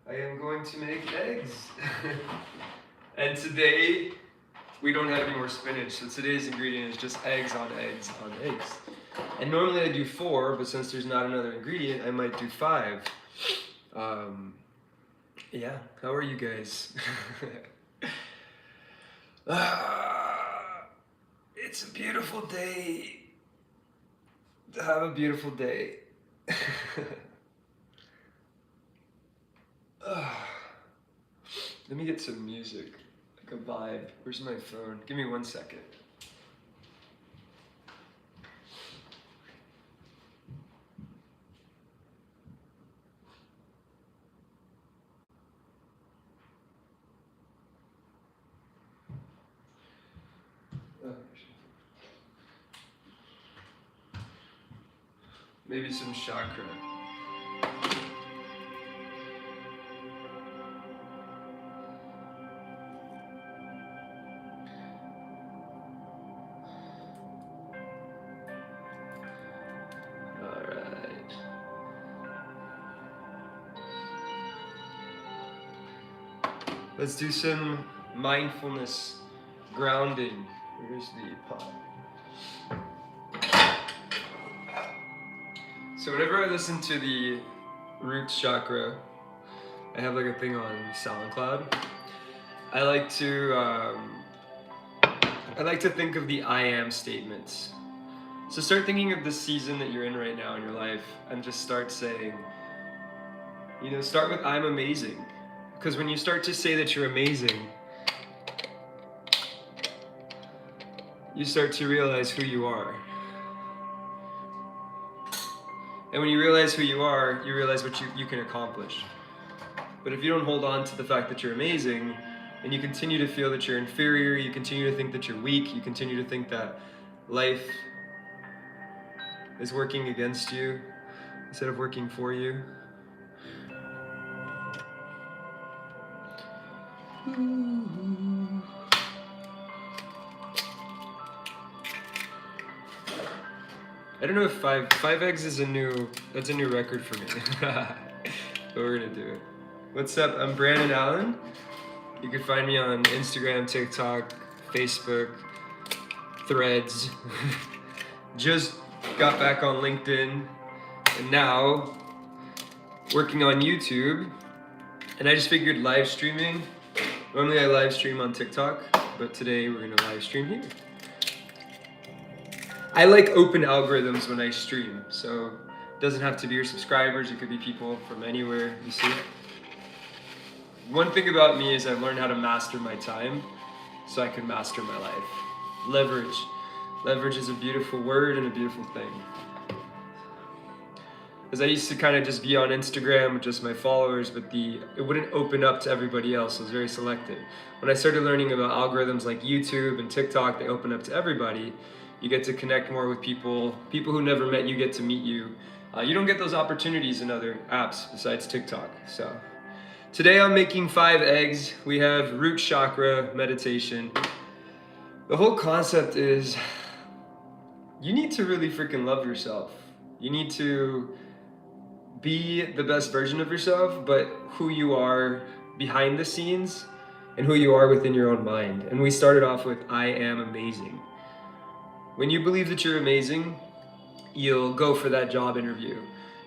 I am going to make eggs. And today, we don't have any more spinach, so today's ingredient is just eggs on eggs on eggs. And normally I do 4, but since there's not another ingredient, I might do 5. Yeah, how are you guys? It's a beautiful day. To have a beautiful day. Let me get some music, like a vibe. Where's my phone? Give me 1 second. Maybe some chakra. Let's do some mindfulness grounding. Where's the pot? So whenever I listen to the root chakra, I have like a thing on SoundCloud. I like to think of the I am statements. So start thinking of the season that you're in right now in your life and just start saying, start with I'm amazing. Because when you start to say that you're amazing, you start to realize who you are. And when you realize who you are, you realize what you can accomplish. But if you don't hold on to the fact that you're amazing, and you continue to feel that you're inferior, you continue to think that you're weak, you continue to think that life is working against you instead of working for you. I don't know if five eggs is that's a new record for me. But we're gonna do it. What's up? I'm Branden Alaen. You can find me on Instagram, TikTok, Facebook, Threads. Just got back on LinkedIn, and now working on YouTube. And I just figured live streaming. Normally I live stream on TikTok, but today we're gonna live stream here. I like open algorithms when I stream, so it doesn't have to be your subscribers, it could be people from anywhere, you see? One thing about me is I've learned how to master my time so I can master my life. Leverage. Leverage is a beautiful word and a beautiful thing. Because I used to kind of just be on Instagram with just my followers, but it wouldn't open up to everybody else. It was very selective. When I started learning about algorithms like YouTube and TikTok, they open up to everybody. You get to connect more with people. People who never met you get to meet you. You don't get those opportunities in other apps besides TikTok. So today I'm making 5 eggs. We have root chakra meditation. The whole concept is you need to really freaking love yourself. You need to be the best version of yourself, but who you are behind the scenes and who you are within your own mind. And we started off with I am amazing. When you believe that you're amazing, you'll go for that job interview.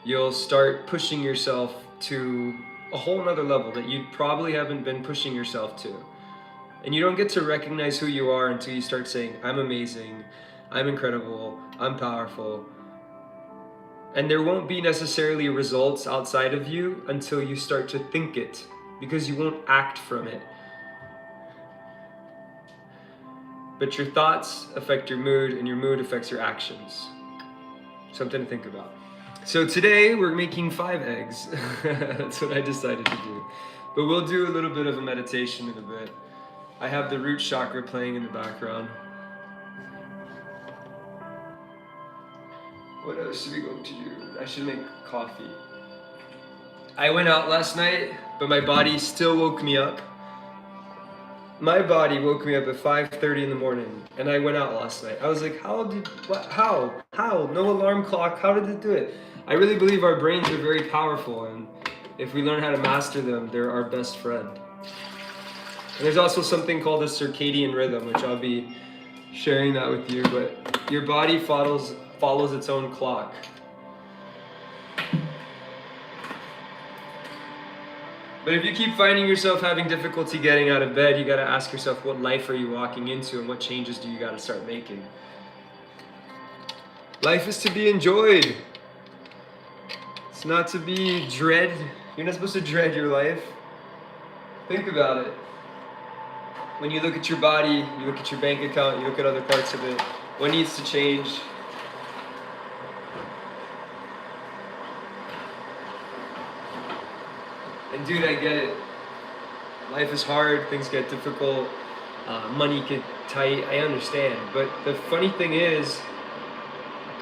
You'll start pushing yourself to a whole nother level that you probably haven't been pushing yourself to. And you don't get to recognize who you are until you start saying, I'm amazing, I'm incredible, I'm powerful. And there won't be necessarily results outside of you until you start to think it, because you won't act from it. But your thoughts affect your mood, and your mood affects your actions. Something to think about. So today we're making 5 eggs. That's what I decided to do. But we'll do a little bit of a meditation in a bit. I have the root chakra playing in the background. What else are we going to do? I should make coffee. I went out last night, but my body still woke me up. My body woke me up at 5:30 in the morning, and I went out last night. I was like, how? No alarm clock, how did it do it? I really believe our brains are very powerful, and if we learn how to master them, they're our best friend. And there's also something called a circadian rhythm, which I'll be sharing that with you, but your body follows its own clock. But if you keep finding yourself having difficulty getting out of bed, you gotta ask yourself, what life are you walking into and what changes do you gotta start making? Life is to be enjoyed. It's not to be dread. You're not supposed to dread your life. Think about it. When you look at your body, you look at your bank account, you look at other parts of it, what needs to change? And dude, I get it. Life is hard, things get difficult, money get tight, I understand. But the funny thing is,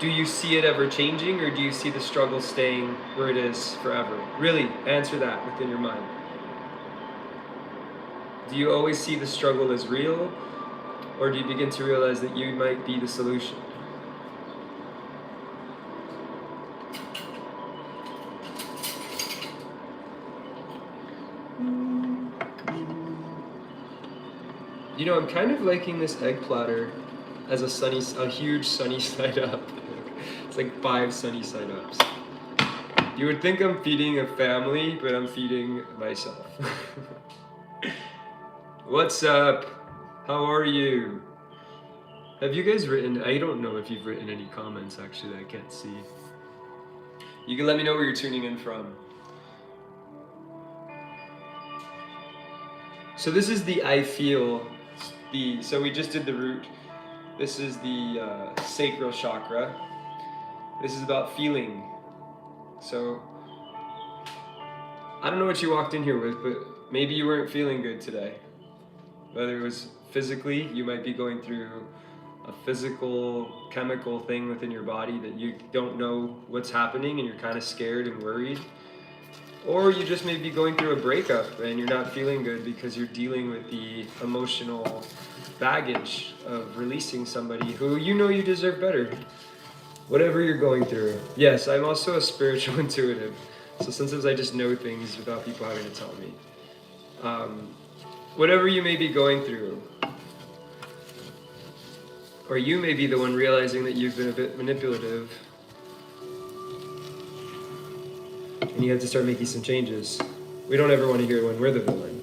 do you see it ever changing, or do you see the struggle staying where it is forever? Really, answer that within your mind. Do you always see the struggle as real, or do you begin to realize that you might be the solution? You know, I'm kind of liking this egg platter as a huge sunny side up. It's like 5 sunny side ups. You would think I'm feeding a family, but I'm feeding myself. What's up? How are you? Have you guys written, I don't know if you've written any comments actually that I can't see. You can let me know where you're tuning in from. So this is the I feel, so we just did the root. This is the sacral chakra. This is about feeling. So, I don't know what you walked in here with, but maybe you weren't feeling good today. Whether it was physically, you might be going through a physical, chemical thing within your body that you don't know what's happening and you're kind of scared and worried. Or you just may be going through a breakup and you're not feeling good because you're dealing with the emotional baggage of releasing somebody who you know you deserve better. Whatever you're going through. Yes, I'm also a spiritual intuitive. So sometimes I just know things without people having to tell me. Whatever you may be going through, or you may be the one realizing that you've been a bit manipulative and you have to start making some changes. We don't ever want to hear when we're the villain.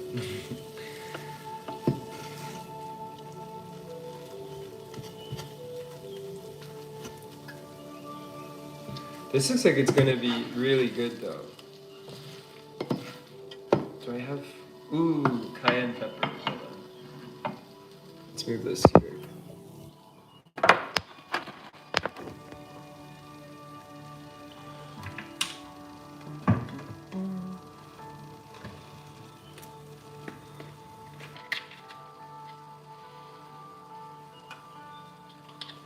This looks like it's going to be really good though. Do I have... Ooh, cayenne pepper. Hold on. Let's move this here.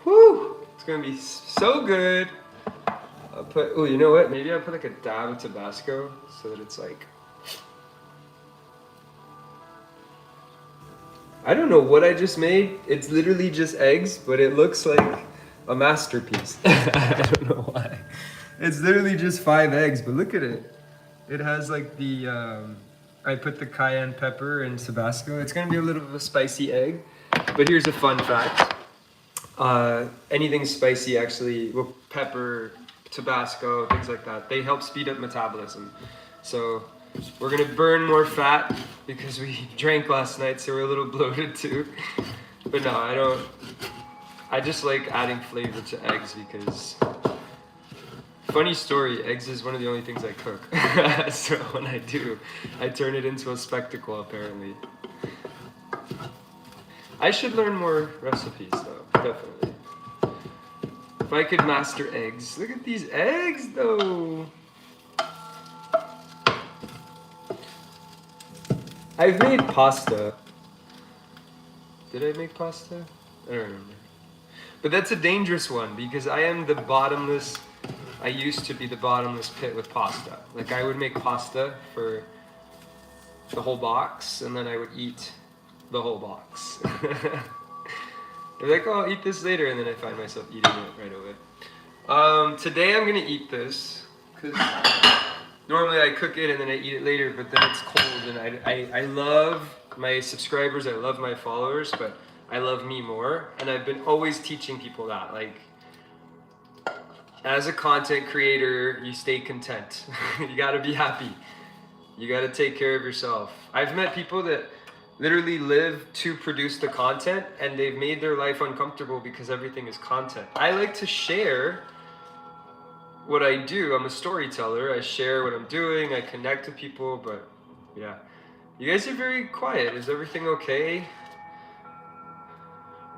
Woo! It's going to be so good. I'll put... Oh, you know what? Maybe I'll put like a dab of Tabasco so that it's like... I don't know what I just made. It's literally just eggs, but it looks like a masterpiece. I don't know why. It's literally just 5 eggs, but look at it. It has like the, I put the cayenne pepper and Tabasco. It's gonna be a little bit of a spicy egg, but here's a fun fact. Anything spicy actually, well, pepper, Tabasco, things like that, they help speed up metabolism. So we're gonna burn more fat because we drank last night, so we're a little bloated too. But no, I just like adding flavor to eggs because, funny story, eggs is one of the only things I cook. So when I do, I turn it into a spectacle apparently. I should learn more recipes though, definitely. If I could master eggs. Look at these eggs though. I've made pasta. Did I make pasta? I don't remember. But that's a dangerous one because I am the bottomless, I used to be the bottomless pit with pasta. Like I would make pasta for the whole box and then I would eat the whole box. They're like, oh, I'll eat this later, and then I find myself eating it right away. Today I'm gonna eat this because Normally I cook it and then I eat it later, but then it's cold, and I love my subscribers, I love my followers, but I love me more. And I've been always teaching people that, like, as a content creator, you stay content. You gotta be happy. You gotta take care of yourself. I've met people that literally live to produce the content, and they've made their life uncomfortable because everything is content. I like to share what I do. I'm a storyteller. I share what I'm doing. I connect to people, but yeah. You guys are very quiet. Is everything okay?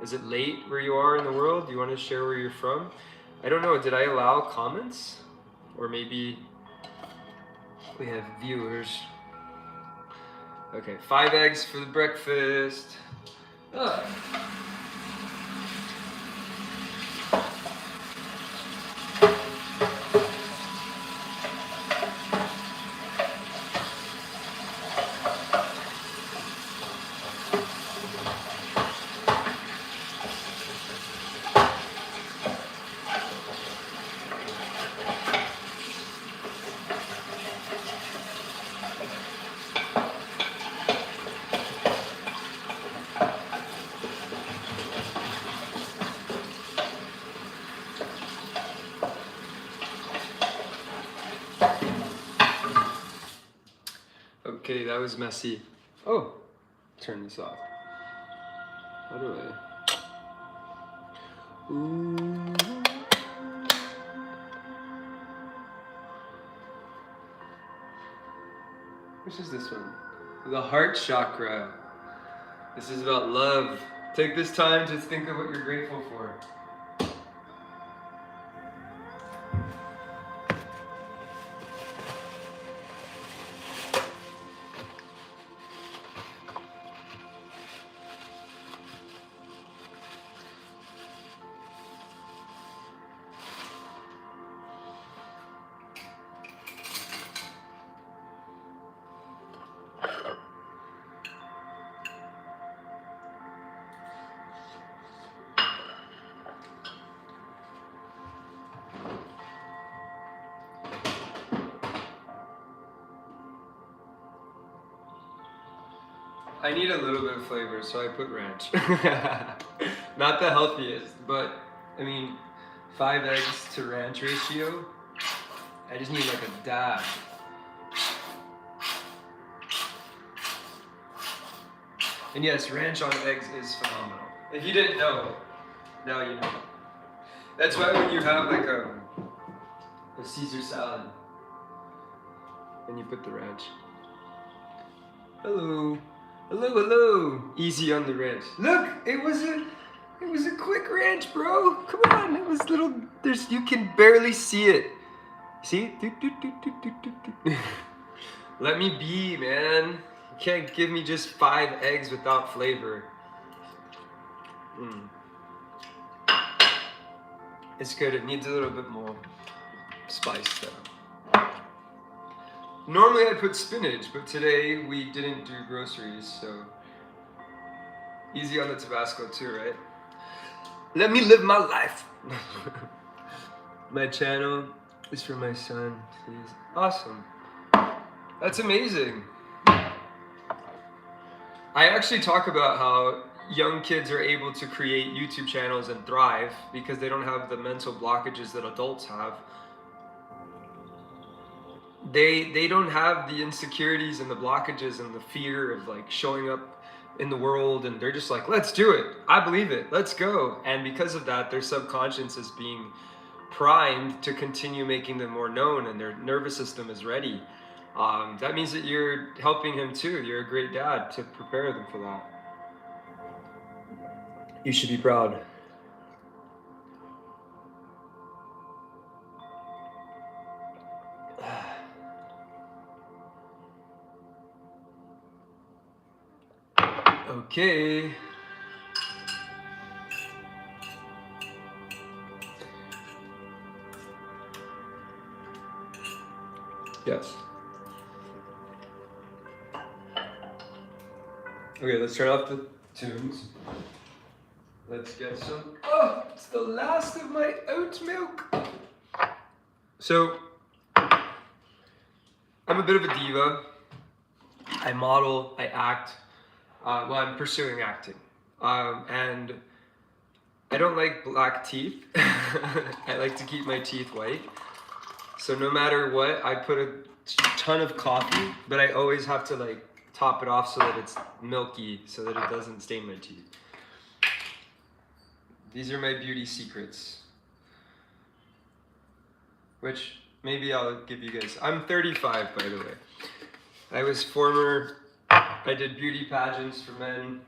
Is it late where you are in the world? Do you want to share where you're from? I don't know. Did I allow comments? Or maybe we have viewers. Okay, 5 eggs for the breakfast. Oh. Okay, that was messy. Oh, turn this off. How do I? Ooh. Which is this one? The heart chakra. This is about love. Take this time to think of what you're grateful for. I need a little bit of flavor, so I put ranch. Not the healthiest, but I mean, 5 eggs to ranch ratio. I just need like a dash. And yes, ranch on eggs is phenomenal. If you didn't know, now you know. That's why when you have like a Caesar salad, and you put the ranch. Hello. Hello, hello. Easy on the ranch. Look, it was a quick ranch, bro. Come on, it was little. You can barely see it. See? Let me be, man. You can't give me just 5 eggs without flavor. It's good. It needs a little bit more spice though. Normally I put spinach, but today we didn't do groceries, so easy on the Tabasco too, right? Let me live my life. My channel is for my son, please. Awesome. That's amazing. I actually talk about how young kids are able to create YouTube channels and thrive because they don't have the mental blockages that adults have. They don't have the insecurities and the blockages and the fear of like showing up in the world, and they're just like, let's do it. I believe it. Let's go. And because of that, their subconscious is being primed to continue making them more known, and their nervous system is ready. That means that you're helping him too. You're a great dad to prepare them for that. You should be proud. Okay. Yes. Okay, let's turn off the tunes. Let's get some. Oh, it's the last of my oat milk. So, I'm a bit of a diva. I model, I act. Well, I'm pursuing acting. And I don't like black teeth. I like to keep my teeth white. So no matter what, I put a ton of coffee, but I always have to like top it off so that it's milky, so that it doesn't stain my teeth. These are my beauty secrets, which maybe I'll give you guys. I'm 35, by the way. I did beauty pageants for men,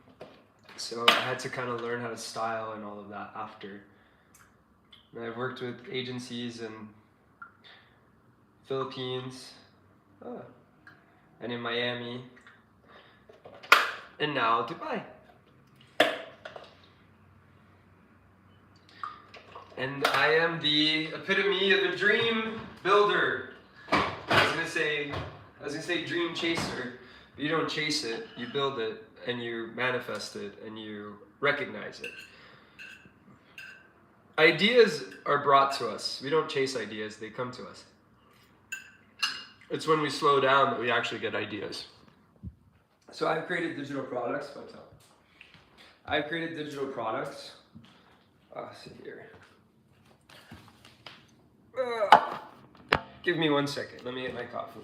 so I had to kind of learn how to style and all of that after. And I've worked with agencies in Philippines, and in Miami, and now Dubai. And I am the epitome of a dream builder. I was gonna say dream chaser, but you don't chase it, you build it, and you manifest it, and you recognize it. Ideas are brought to us. We don't chase ideas, they come to us. It's when we slow down that we actually get ideas. So I've created digital products, see here. Give me 1 second, let me get my coffee.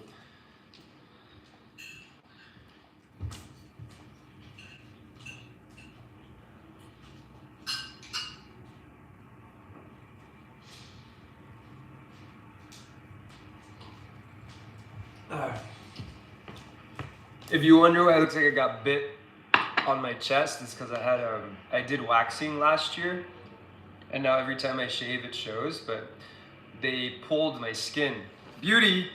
If you wonder why it looks like I got bit on my chest, it's because I did waxing last year, and now every time I shave it shows, but they pulled my skin. Beauty!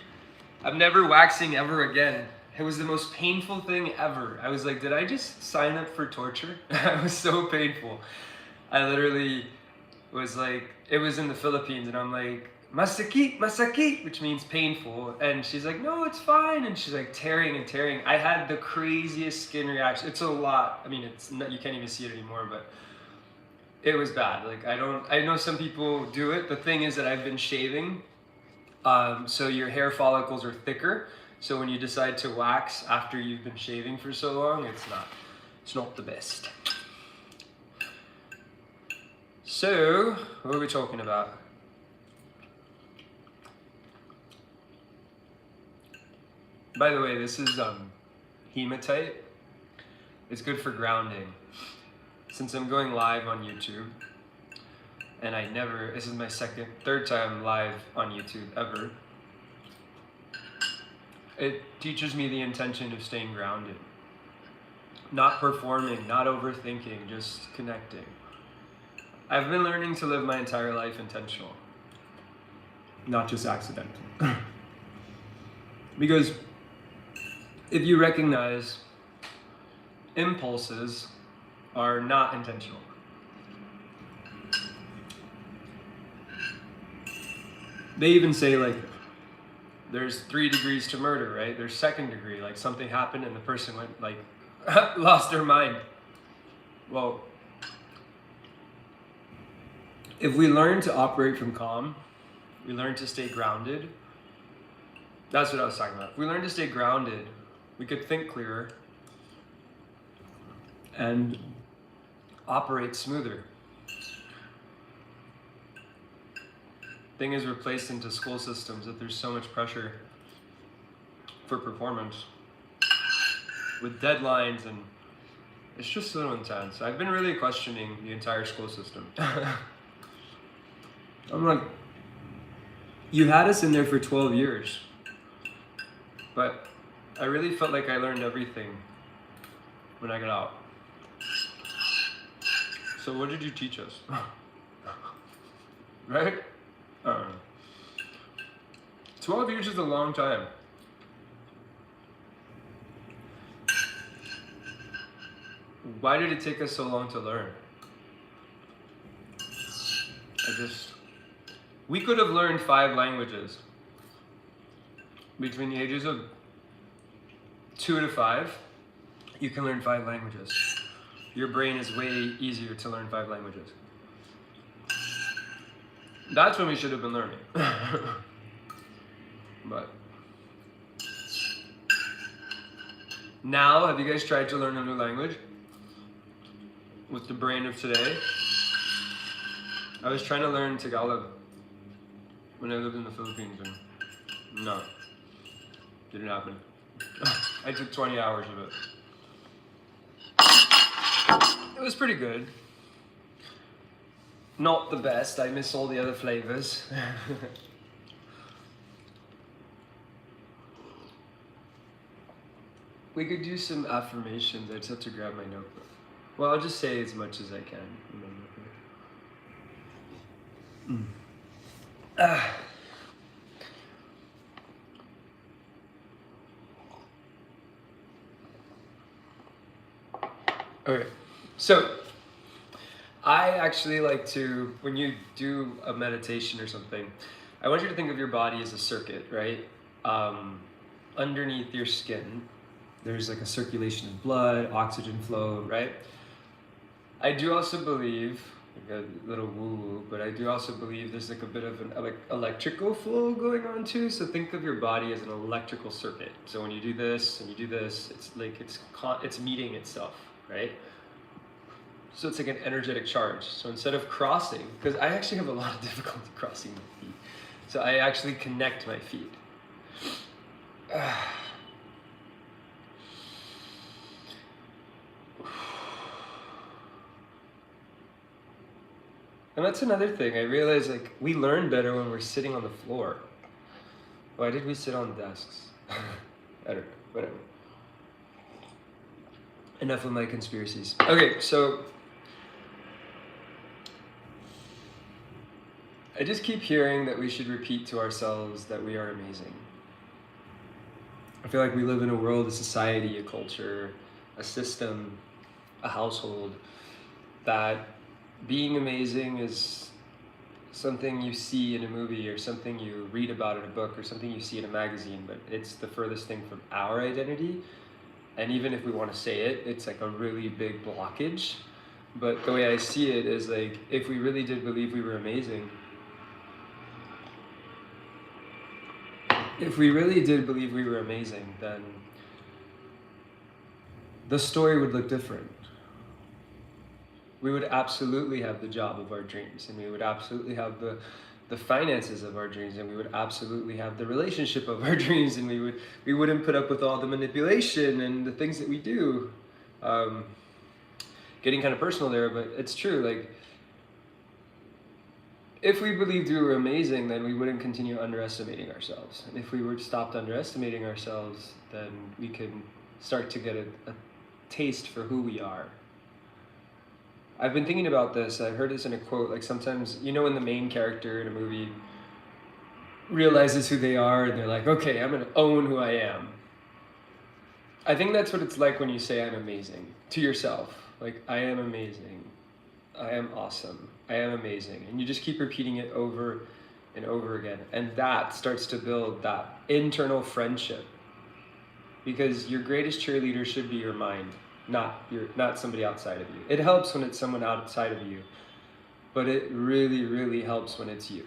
I'm never waxing ever again. It was the most painful thing ever. I was like, did I just sign up for torture? It was so painful. I literally was like, it was in the Philippines, and I'm like, masakit, masakit, which means painful. And she's like, no, it's fine. And she's like tearing and tearing. I had the craziest skin reaction. It's a lot. I mean, it's not, you can't even see it anymore, but it was bad. Like, I know some people do it. The thing is that I've been shaving, so your hair follicles are thicker. So when you decide to wax after you've been shaving for so long, it's not the best. So, what are we talking about? By the way, this is hematite. It's good for grounding. Since I'm going live on YouTube, and this is my third time live on YouTube ever, it teaches me the intention of staying grounded. Not performing, not overthinking, just connecting. I've been learning to live my entire life intentional, not just accidental. Because if you recognize impulses are not intentional. They even say like, there's 3 degrees to murder, right? There's 2nd degree, like something happened and the person went like, lost their mind. Well, if we learn to operate from calm, we learn to stay grounded. That's what I was talking about. If we learn to stay grounded, we could think clearer and operate smoother. Thing is, we're placed into school systems that there's so much pressure for performance with deadlines, and it's just so intense. I've been really questioning the entire school system. I'm like, you had us in there for 12 years, but I really felt like I learned everything when I got out. So what did you teach us? Right? 12 years is a long time. Why did it take us so long to learn? We could have learned 5 languages between the ages of 2 to 5. You can learn 5 languages. Your brain is way easier to learn 5 languages. That's when we should have been learning. But Now, have you guys tried to learn a new language with the brain of today? I was trying to learn Tagalog when I lived in the Philippines, and no, didn't happen. I took 20 hours of it. It was pretty good. Not the best. I miss all the other flavors. We could do some affirmations. I just have to grab my notebook. Well, I'll just say as much as I can. Okay, so I actually like to, when you do a meditation or something, I want you to think of your body as a circuit, right? Underneath your skin, there's like a circulation of blood, oxygen flow, right? I do also believe, like a little woo-woo, but I do also believe there's like a bit of an electrical flow going on too. So think of your body as an electrical circuit. So when you do this and you do this, it's like it's meeting itself, right? So it's like an energetic charge. So instead of crossing, because I actually have a lot of difficulty crossing my feet, so I actually connect my feet. And that's another thing. I realize, like, we learn better when we're sitting on the floor. Why did we sit on desks? I don't know, whatever. Enough of my conspiracies. Okay, so I just keep hearing that we should repeat to ourselves that we are amazing. I feel like we live in a world, a society, a culture, a system, a household, that being amazing is something you see in a movie or something you read about in a book or something you see in a magazine, but it's the furthest thing from our identity. And even if we want to say it, it's like a really big blockage. But the way I see it is, like, if we really did believe we were amazing, then the story would look different. We would absolutely have the job of our dreams, and we would absolutely have the finances of our dreams, and we would absolutely have the relationship of our dreams, and we wouldn't put up with all the manipulation and the things that we do. Getting kind of personal there, but it's true. Like, if we believed we were amazing, then we wouldn't continue underestimating ourselves. And if we were stopped underestimating ourselves, then we can start to get a taste for who we are. I've been thinking about this. I heard this in a quote. Like, sometimes, you know, when the main character in a movie realizes who they are and they're like, okay, I'm going to own who I am. I think that's what it's like when you say I'm amazing to yourself. Like, I am amazing. I am awesome. I am amazing. And you just keep repeating it over and over again. And that starts to build that internal friendship. Because your greatest cheerleader should be your mind, not somebody outside of you. It helps when it's someone outside of you, but it really, really helps when it's you.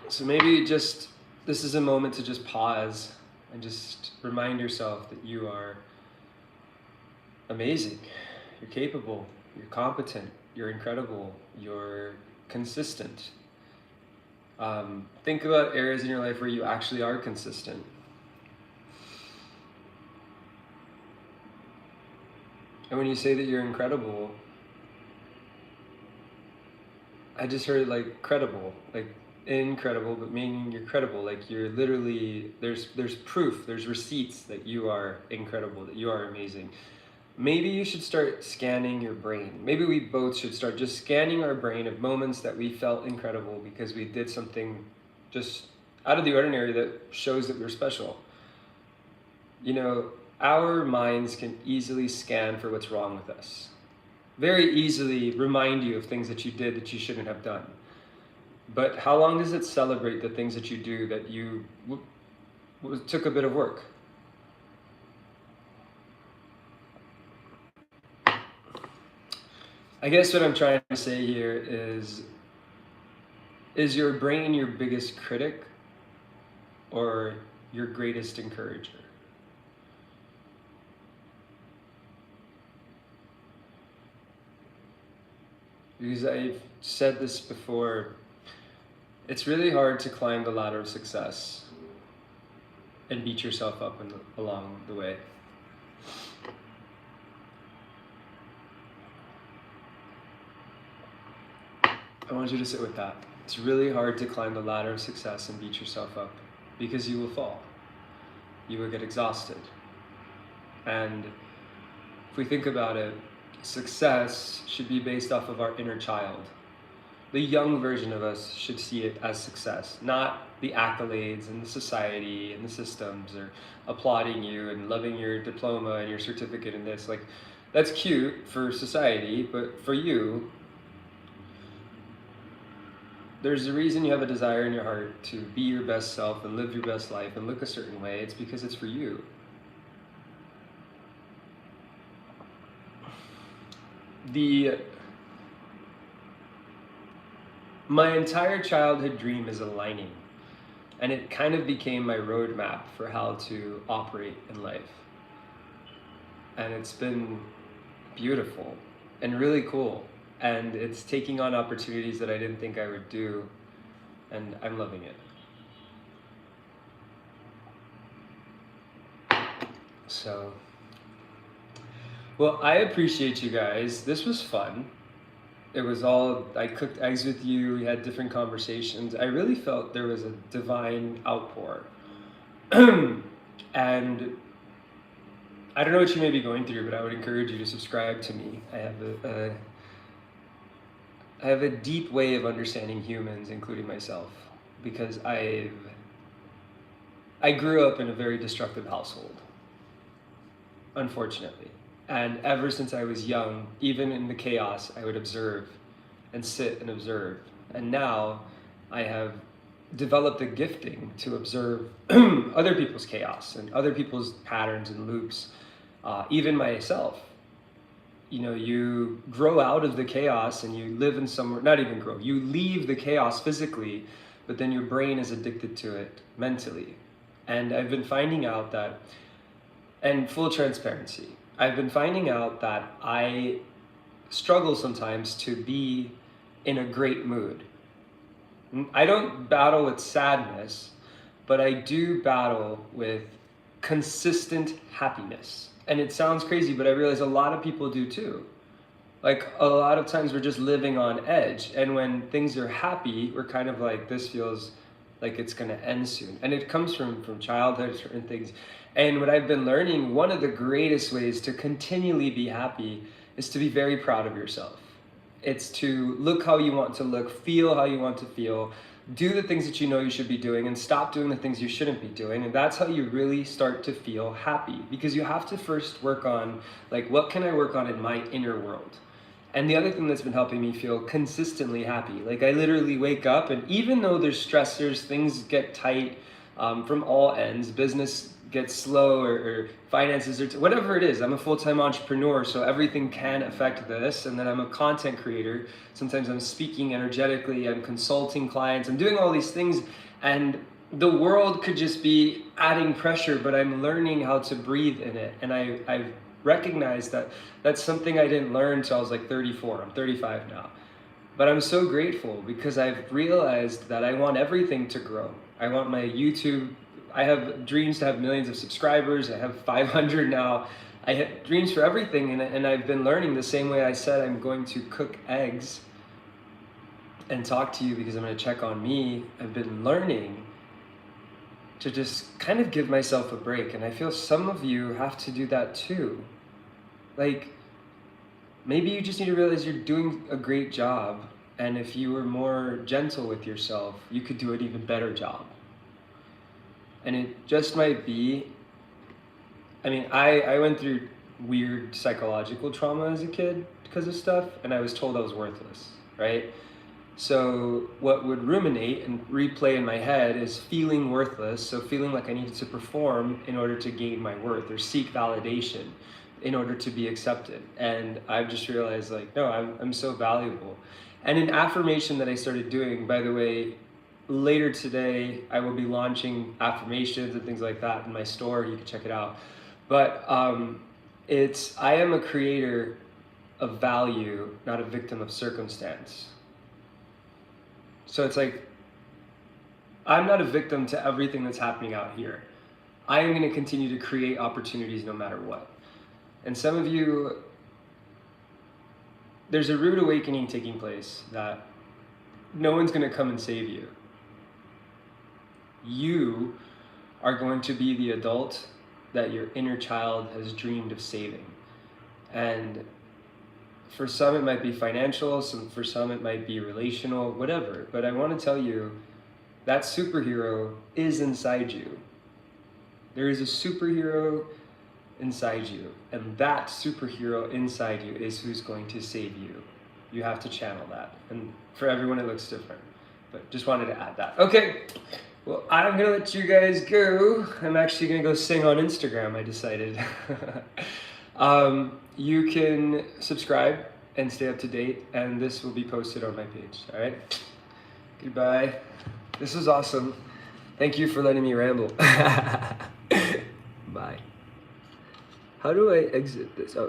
So maybe this is a moment to just pause and just remind yourself that you are amazing. You're capable, you're competent, you're incredible, you're consistent. Think about areas in your life where you actually are consistent. And when you say that you're incredible, I just heard like credible, like incredible, but meaning you're credible. Like, you're literally, there's proof, there's receipts that you are incredible, that you are amazing. Maybe you should start scanning your brain. Maybe we both should start just scanning our brain of moments that we felt incredible because we did something just out of the ordinary that shows that we're special. You know, our minds can easily scan for what's wrong with us. Very easily remind you of things that you did that you shouldn't have done. But how long does it celebrate the things that you do that you took a bit of work? I guess what I'm trying to say here is your brain your biggest critic, or your greatest encourager. Because I've said this before, it's really hard to climb the ladder of success and beat yourself up along the way. I want you to sit with that. It's really hard to climb the ladder of success and beat yourself up because you will fall. You will get exhausted. And if we think about it, success should be based off of our inner child. The young version of us should see it as success, not the accolades and the society and the systems or applauding you and loving your diploma and your certificate and this. Like, that's cute for society, but for you, there's a reason you have a desire in your heart to be your best self and live your best life and look a certain way. It's because it's for you. My entire childhood dream is aligning, and it kind of became my roadmap for how to operate in life. And it's been beautiful and really cool. And it's taking on opportunities that I didn't think I would do, and I'm loving it. So, well, I appreciate you guys. This was fun. It was all, I cooked eggs with you, we had different conversations. I really felt there was a divine outpour. And I don't know what you may be going through, but I would encourage you to subscribe to me. I have a deep way of understanding humans, including myself, because I grew up in a very destructive household, unfortunately. And ever since I was young, even in the chaos, I would observe and sit and observe. And now I have developed a gifting to observe other people's chaos and other people's patterns and loops, even myself. You know, you grow out of the chaos and you live in somewhere, not even grow, you leave the chaos physically, but then your brain is addicted to it mentally. And I've been finding out that, and full transparency, I've been finding out that I struggle sometimes to be in a great mood. I don't battle with sadness, but I do battle with consistent happiness. And it sounds crazy, but I realize a lot of people do too. Like, a lot of times we're just living on edge, and when things are happy, we're kind of like, this feels like it's gonna end soon. And it comes from childhood, certain things. And what I've been learning, one of the greatest ways to continually be happy is to be very proud of yourself. It's to look how you want to look, feel how you want to feel, do the things that you know you should be doing, and stop doing the things you shouldn't be doing. And that's how you really start to feel happy, because you have to first work on, like, what can I work on in my inner world? And the other thing that's been helping me feel consistently happy, like, I literally wake up, and even though there's stressors, things get tight from all ends, business gets slow, or finances, or whatever it is. I'm a full-time entrepreneur, so everything can affect this. And then I'm a content creator. Sometimes I'm speaking energetically, I'm consulting clients, I'm doing all these things, and the world could just be adding pressure, but I'm learning how to breathe in it. And I've recognized that that's something I didn't learn until I was like 34. I'm 35 now. But I'm so grateful because I've realized that I want everything to grow. I want my YouTube, I have dreams to have millions of subscribers. I have 500 now. I have dreams for everything, and I've been learning the same way I said I'm going to cook eggs and talk to you because I'm going to check on me. I've been learning to just kind of give myself a break, and I feel some of you have to do that too. Like, maybe you just need to realize you're doing a great job, and if you were more gentle with yourself, you could do an even better job. And it just might be, I mean, I went through weird psychological trauma as a kid because of stuff, and I was told I was worthless, right? So what would ruminate and replay in my head is feeling worthless, so feeling like I needed to perform in order to gain my worth or seek validation in order to be accepted. And I've just realized, like, no, I'm so valuable. And an affirmation that I started doing, by the way, later today, I will be launching affirmations and things like that in my store. You can check it out. But I am a creator of value, not a victim of circumstance. So it's like, I'm not a victim to everything that's happening out here. I am going to continue to create opportunities no matter what. And some of you, there's a rude awakening taking place that no one's going to come and save you. You are going to be the adult that your inner child has dreamed of saving. And for some it might be financial, for some it might be relational, whatever. But I want to tell you, that superhero is inside you. There is a superhero inside you, and that superhero inside you is who's going to save you. You have to channel that, and for everyone it looks different, but just wanted to add that. Okay, well, I'm gonna let you guys go. I'm actually gonna go sing on Instagram, I decided. You can subscribe and stay up to date, and this will be posted on my page. All right, goodbye. This was awesome. Thank you for letting me ramble. Bye. How do I exit this? Oh, here.